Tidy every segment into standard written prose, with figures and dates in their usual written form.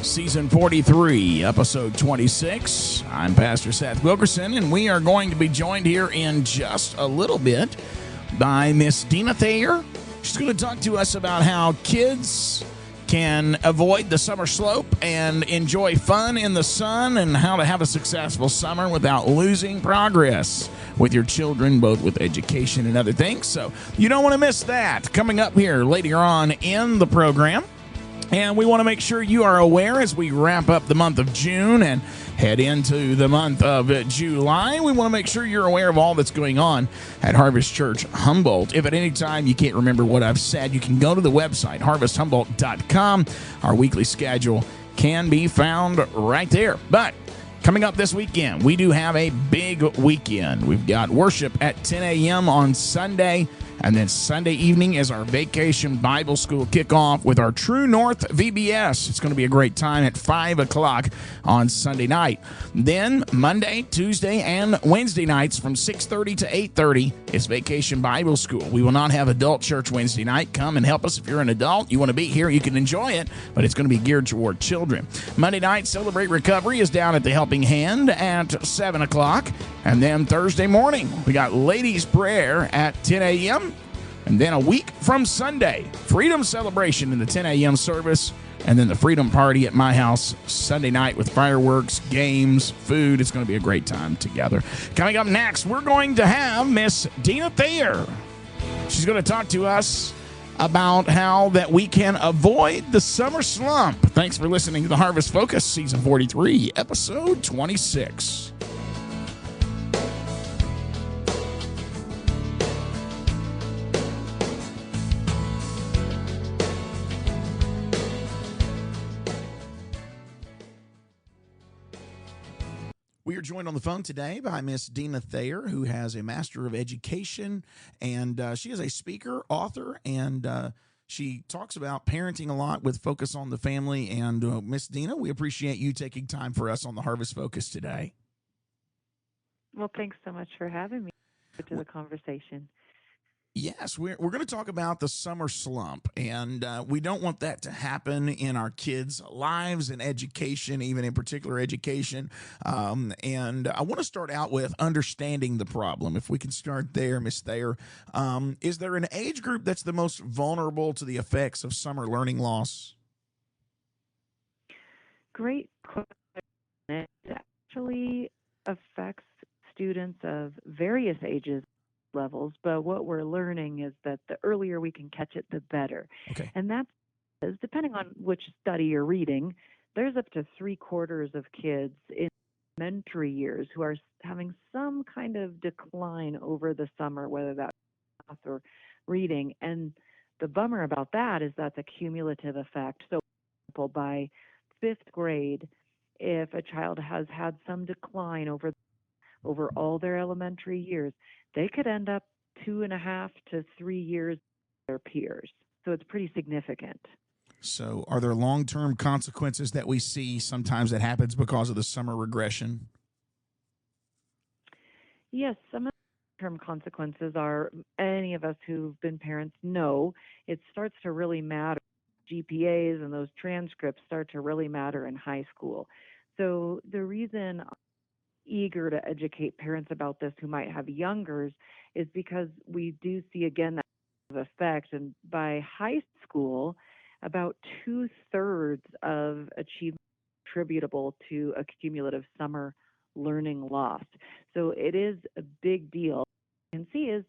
Season 43, Episode 26. I'm Pastor Seth Wilkerson, and we are going to be joined here in just a little bit by Miss Deana Thayer. She's going to talk to us about how kids can avoid the summer slope and enjoy fun in the sun, and how to have a successful summer without losing progress with your children, both with education and other things. So you don't want to miss that. Coming up here later on in the program. And we want to make sure you are aware as we wrap up the month of June and head into the month of July. We want to make sure you're aware of all that's going on at Harvest Church Humboldt. If at any time you can't remember what I've said, you can go to the website, harvesthumboldt.com. Our weekly schedule can be found right there. But coming up this weekend, we do have a big weekend. We've got worship at 10 a.m. on Sunday. And then Sunday evening is our Vacation Bible School kickoff with our True North VBS. It's going to be a great time at 5 o'clock on Sunday night. Then Monday, Tuesday, and Wednesday nights from 6:30 to 8:30 is Vacation Bible School. We will not have adult church Wednesday night. Come and help us if you're an adult. You want to be here, you can enjoy it, but it's going to be geared toward children. Monday night, Celebrate Recovery is down at the Helping Hand at 7 o'clock. And then Thursday morning, we got Ladies' Prayer at 10 a.m., and then a week from Sunday, Freedom Celebration in the 10 a.m. service, and then the Freedom Party at my house Sunday night with fireworks, games, food. It's going to be a great time together. Coming up next, we're going to have Miss Deana Thayer. She's going to talk to us about how that we can avoid the summer slump. Thanks for listening to the Harvest Focus, Season 43, Episode 26. We are joined on the phone today by Miss Deana Thayer, who has a Master of Education, and she is a speaker, author, and she talks about parenting a lot with focus on the family. And Miss Deana, we appreciate you taking time for us on the Harvest Focus today. Well, thanks so much for having me to the conversation. Yes, we're going to talk about the summer slump, and we don't want that to happen in our kids' lives and education, even in particular education. And I want to start out with understanding the problem. If we can start there, Ms. Thayer, is there an age group that's the most vulnerable to the effects of summer learning loss? Great question. It actually affects students of various ages levels, but what we're learning is that the earlier we can catch it, the better. Okay. And that's, depending on which study you're reading, there's up to 3/4 of kids in elementary years who are having some kind of decline over the summer, whether that's math or reading. And the bummer about that is that's a cumulative effect. So, for example, by 5th grade, if a child has had some decline over all their elementary years, they could end up 2.5 to 3 years with their peers. So it's pretty significant. So are there long-term consequences that we see sometimes that happens because of the summer regression? Yes, some of the long-term consequences are, any of us who've been parents know, it starts to really matter. GPAs and those transcripts start to really matter in high school. So the reason eager to educate parents about this who might have youngers is because we do see again that effect. And by high school, about 2/3 of achievement attributable to a cumulative summer learning loss. So it is a big deal. What you can see is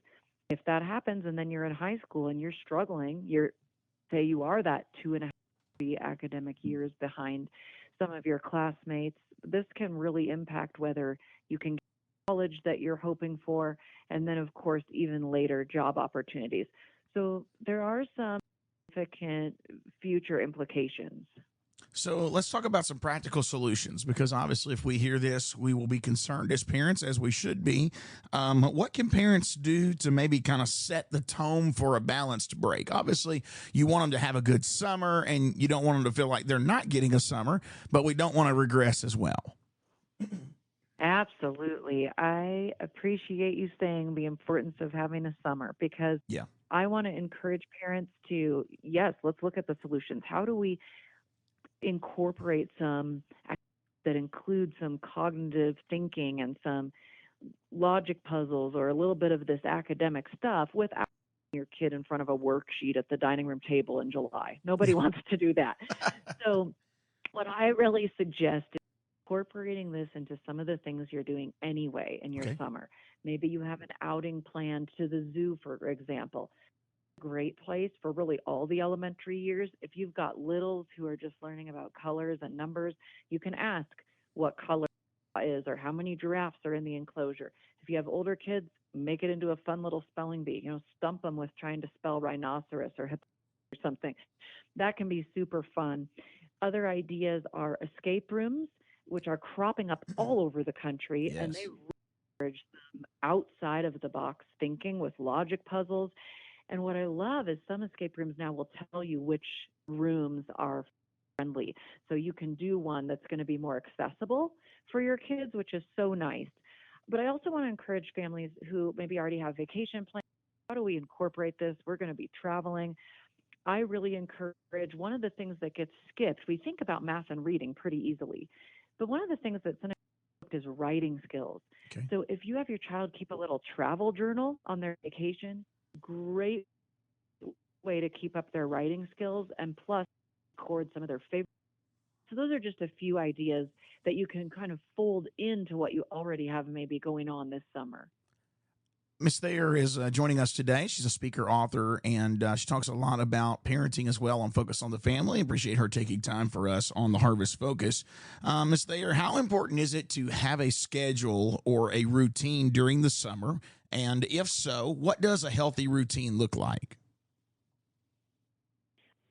if that happens and then you're in high school and you're struggling, say you are that 2.5 academic years behind some of your classmates, this can really impact whether you can get college that you're hoping for, and then, of course, even later job opportunities. So there are some significant future implications. So let's talk about some practical solutions, because obviously if we hear this, we will be concerned as parents, as we should be. What can parents do to maybe kind of set the tone for a balanced break? Obviously, you want them to have a good summer, and you don't want them to feel like they're not getting a summer, but we don't want to regress as well. Absolutely. I appreciate you saying the importance of having a summer, because I want to encourage parents to, yes, let's look at the solutions. How do we incorporate some activities that include some cognitive thinking and some logic puzzles or a little bit of this academic stuff without your kid in front of a worksheet at the dining room table in July. Nobody wants to do that. So what I really suggest is incorporating this into some of the things you're doing anyway in your Okay. summer. Maybe you have an outing planned to the zoo, for example. Great place for really all the elementary years. If you've got littles who are just learning about colors and numbers, you can ask what color is or how many giraffes are in the enclosure. If you have older kids, make it into a fun little spelling bee. Stump them with trying to spell rhinoceros or hippo or something. That can be super fun. Other ideas are escape rooms, which are cropping up all over the country, and they Yes. encourage them outside of the box thinking with logic puzzles. And what I love is some escape rooms now will tell you which rooms are friendly. So you can do one that's going to be more accessible for your kids, which is so nice. But I also want to encourage families who maybe already have vacation plans. How do we incorporate this? We're going to be traveling. I really encourage one of the things that gets skipped. We think about math and reading pretty easily, but one of the things that's overlooked is writing skills. Okay. So if you have your child keep a little travel journal on their vacation, great way to keep up their writing skills and plus record some of their favorites. So those are just a few ideas that you can kind of fold into what you already have maybe going on this summer. Miss Thayer is joining us today. She's a speaker, author, and she talks a lot about parenting as well on Focus on the Family. Appreciate her taking time for us on the Harvest Focus. Miss Thayer, how important is it to have a schedule or a routine during the summer? And if so, what does a healthy routine look like?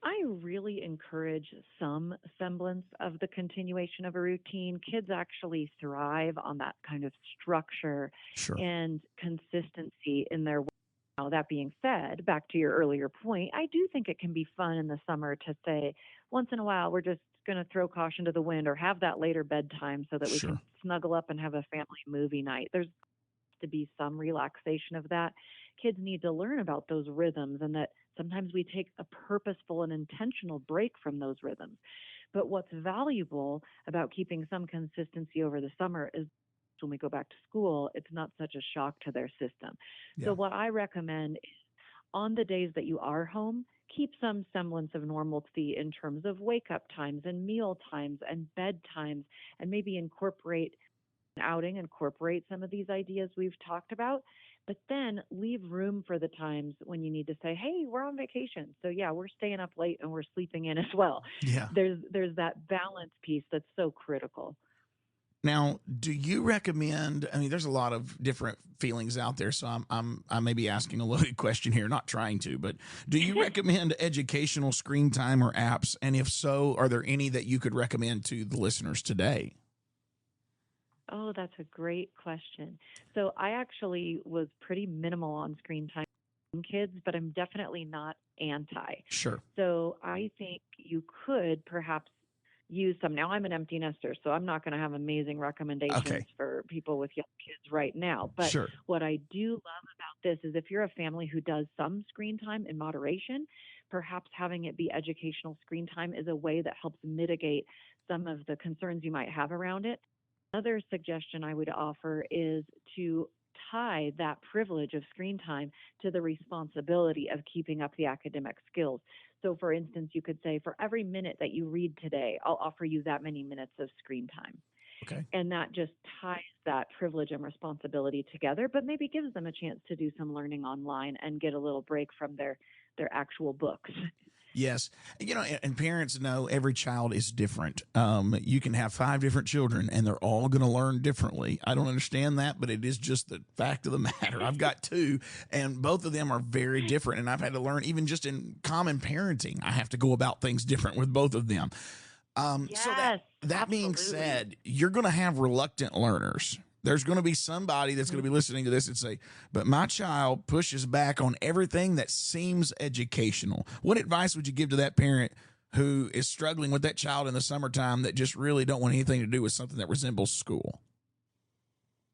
I really encourage some semblance of the continuation of a routine. Kids actually thrive on that kind of structure Sure. and consistency in their work. Now, that being said, back to your earlier point, I do think it can be fun in the summer to say, once in a while, we're just going to throw caution to the wind or have that later bedtime so that we Sure. can snuggle up and have a family movie night. There's to be some relaxation of that. Kids need to learn about those rhythms and that sometimes we take a purposeful and intentional break from those rhythms. But what's valuable about keeping some consistency over the summer is when we go back to school, it's not such a shock to their system. So Yeah. what I recommend is on the days that you are home, keep some semblance of normalcy in terms of wake up times and meal times and bed times, and maybe incorporate outing, incorporate some of these ideas we've talked about, but then leave room for the times when you need to say, hey, we're on vacation. So yeah, we're staying up late and we're sleeping in as well. Yeah. There's that balance piece that's so critical. Now, do you recommend? I mean, there's a lot of different feelings out there, so I may be asking a loaded question here, not trying to, but do you recommend educational screen time or apps? And if so, are there any that you could recommend to the listeners today? Oh, that's a great question. So I actually was pretty minimal on screen time with kids, but I'm definitely not anti. Sure. So I think you could perhaps use some. Now I'm an empty nester, so I'm not going to have amazing recommendations Okay. for people with young kids right now. But Sure. what I do love about this is if you're a family who does some screen time in moderation, perhaps having it be educational screen time is a way that helps mitigate some of the concerns you might have around it. Another suggestion I would offer is to tie that privilege of screen time to the responsibility of keeping up the academic skills. So, for instance, you could say, for every minute that you read today, I'll offer you that many minutes of screen time. Okay. And that just ties that privilege and responsibility together, but maybe gives them a chance to do some learning online and get a little break from their actual books. Yes. And parents know every child is different. You can have 5 different children and they're all going to learn differently. I don't understand that, but it is just the fact of the matter. I've got 2 and both of them are very different. And I've had to learn, even just in common parenting, I have to go about things different with both of them. So that being said, you're going to have reluctant learners. There's going to be somebody that's going to be listening to this and say, but my child pushes back on everything that seems educational. What advice would you give to that parent who is struggling with that child in the summertime that just really don't want anything to do with something that resembles school?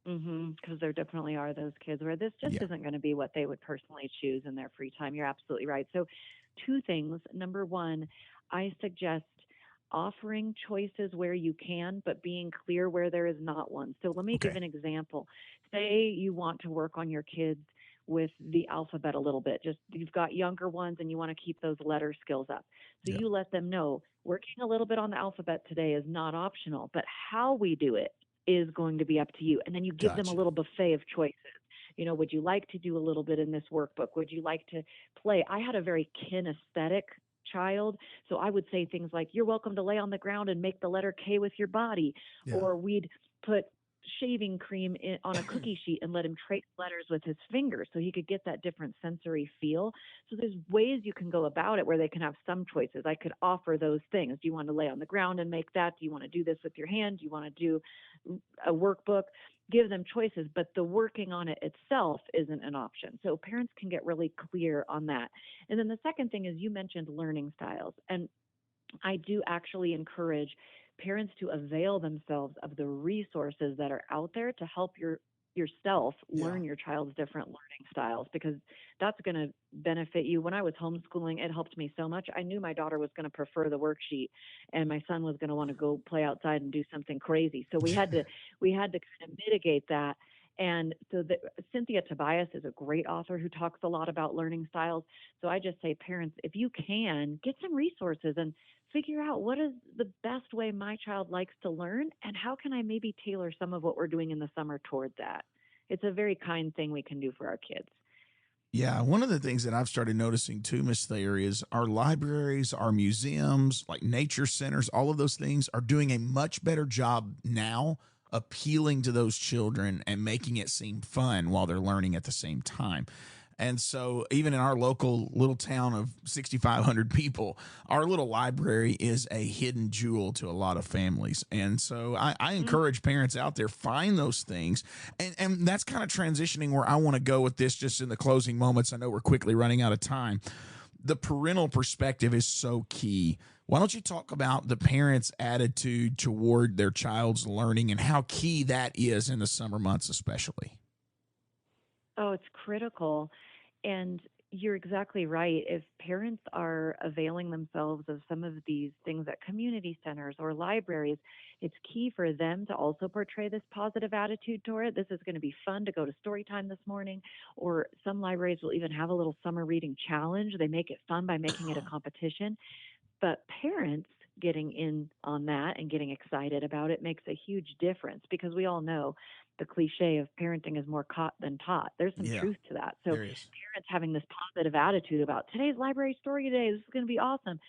Because there definitely are those kids where this just Yeah. isn't going to be what they would personally choose in their free time. You're absolutely right. So 2 things. Number 1, I suggest offering choices where you can, but being clear where there is not one. So let me give Okay. an example. Say you want to work on your kids with the alphabet a little bit. Just you've got younger ones and you want to keep those letter skills up. So Yeah. you let them know working a little bit on the alphabet today is not optional, but how we do it is going to be up to you. And then you give them a Gotcha. little buffet of choices. Would you like to do a little bit in this workbook? Would you like to play? I had a very kinesthetic child, so I would say things like, "You're welcome to lay on the ground and make the letter K with your body," Yeah. or we'd put shaving cream on a cookie sheet and let him trace letters with his fingers so he could get that different sensory feel. So there's ways you can go about it where they can have some choices. I could offer those things. Do you want to lay on the ground and make that? Do you want to do this with your hand? Do you want to do a workbook? Give them choices, but the working on it itself isn't an option. So parents can get really clear on that. And then the second thing is you mentioned learning styles. And I do actually encourage parents to avail themselves of the resources that are out there to help yourself learn your child's different learning styles, because that's going to benefit you. When I was homeschooling, it helped me so much. I knew my daughter was going to prefer the worksheet and my son was going to want to go play outside and do something crazy. So we had to kind of mitigate that. And so Cynthia Tobias is a great author who talks a lot about learning styles. So I just say, parents, if you can, get some resources and figure out what is the best way my child likes to learn and how can I maybe tailor some of what we're doing in the summer toward that. It's a very kind thing we can do for our kids. Yeah, one of the things that I've started noticing too, Miss Thayer, is our libraries, our museums, like nature centers, all of those things are doing a much better job now appealing to those children and making it seem fun while they're learning at the same time. And so even in our local little town of 6,500 people, our little library is a hidden jewel to a lot of families. And so I encourage parents out there, find those things. And that's kind of transitioning where I want to go with this just in the closing moments. I know we're quickly running out of time. The parental perspective is so key. Why don't you talk about the parents' attitude toward their child's learning and how key that is in the summer months especially? Oh, it's critical. And you're exactly right. If parents are availing themselves of some of these things at community centers or libraries, it's key for them to also portray this positive attitude toward it. This is going to be fun to go to story time this morning, or some libraries will even have a little summer reading challenge. They make it fun by making it a competition. But parents getting in on that and getting excited about it makes a huge difference, because we all know the cliche of parenting is more caught than taught. There's some truth to that. So parents having this positive attitude about today's library story day, this is going to be awesome.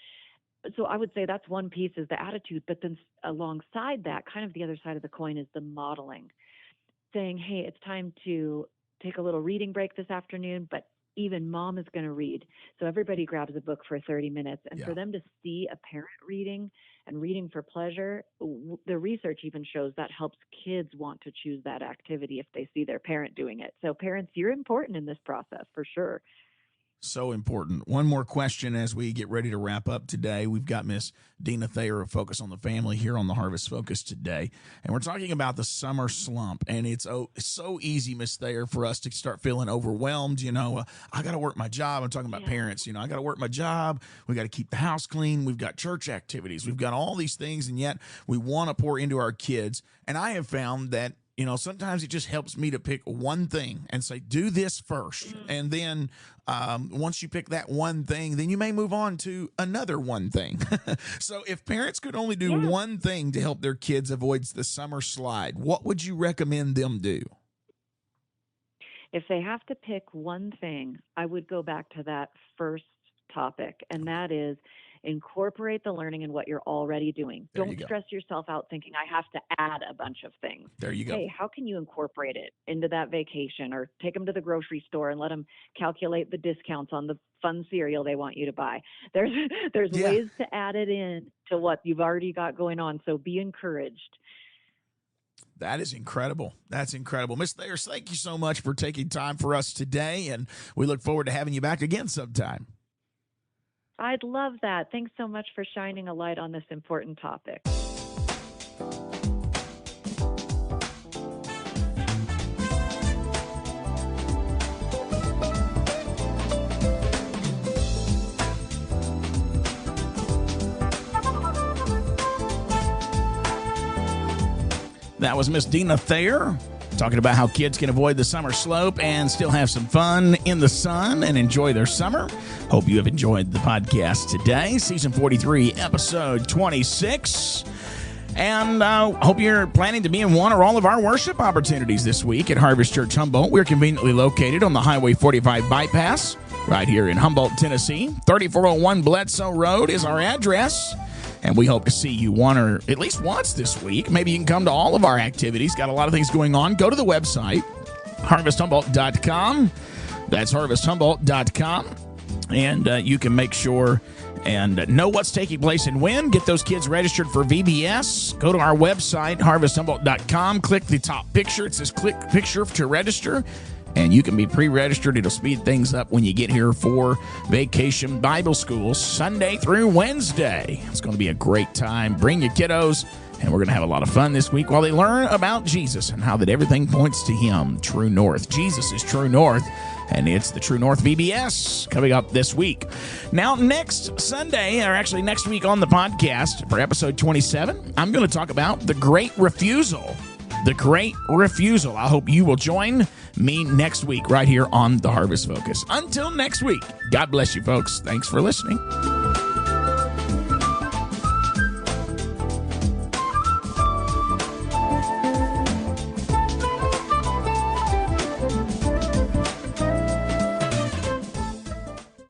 So I would say that's one piece, is the attitude. But then alongside that, kind of the other side of the coin, is the modeling, saying, hey, it's time to take a little reading break this afternoon, but even mom is going to read. So everybody grabs a book for 30 minutes. And for them to see a parent reading and reading for pleasure, the research even shows that helps kids want to choose that activity if they see their parent doing it. So parents, you're important in this process for sure. So important. One more question as we get ready to wrap up today. We've got Miss Deana Thayer of Focus on the Family here on the Harvest Focus today. And we're talking about the summer slump. And it's so easy, Miss Thayer, for us to start feeling overwhelmed. I got to work my job. I'm talking about parents. I got to work my job. We got to keep the house clean. We've got church activities. We've got all these things. And yet we want to pour into our kids. And I have found that sometimes it just helps me to pick one thing and say, do this first. And then once you pick that one thing, then you may move on to another one thing. So if parents could only do one thing to help their kids avoid the summer slide, what would you recommend them do? If they have to pick one thing, I would go back to that first topic, and that is incorporate the learning in what you're already doing. Don't stress yourself out thinking I have to add a bunch of things. There you go. Hey, how can you incorporate it into that vacation, or take them to the grocery store and let them calculate the discounts on the fun cereal they want you to buy? There's ways to add it in to what you've already got going on. So be encouraged. That is incredible. That's incredible. Miss Thayer, thank you so much for taking time for us today, and we look forward to having you back again sometime. I'd love that. Thanks so much for shining a light on this important topic. That was Miss Deana Thayer talking about how kids can avoid the summer slope and still have some fun in the sun and enjoy their summer. Hope you have enjoyed the podcast today. Season 43, episode 26. And hope you're planning to be in one or all of our worship opportunities this week at Harvest Church Humboldt. We're conveniently located on the Highway 45 bypass right here in Humboldt, Tennessee. 3401 Bledsoe Road is our address. And we hope to see you one or at least once this week. Maybe you can come to all of our activities. Got a lot of things going on. Go to the website, harvesthumboldt.com. That's harvesthumboldt.com. And you can make sure and know what's taking place and when. Get those kids registered for VBS. Go to our website, harvesthumboldt.com. Click the top picture. It says click picture to register. And you can be pre-registered. It'll speed things up when you get here for Vacation Bible School, Sunday through Wednesday. It's going to be a great time. Bring your kiddos, and we're going to have a lot of fun this week while they learn about Jesus and how that everything points to Him, True North. Jesus is True North, and it's the True North VBS coming up this week. Now, next Sunday, or actually next week on the podcast for episode 27, I'm going to talk about the Great Refusal. The Great Refusal. I hope you will join me next week right here on the Harvest Focus. Until next week, God bless you, folks. Thanks for listening.